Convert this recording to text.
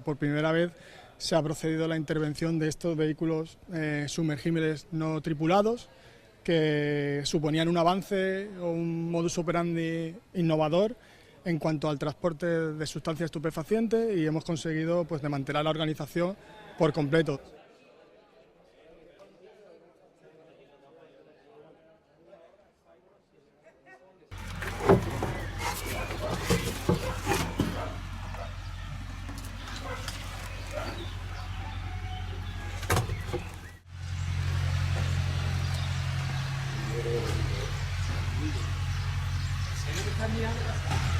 por primera vez se ha procedido a la intervención de estos vehículos sumergibles no tripulados, que suponían un avance o un modus operandi innovador en cuanto al transporte de sustancias estupefacientes, y hemos conseguido pues desmantelar la organización por completo. Está mirando.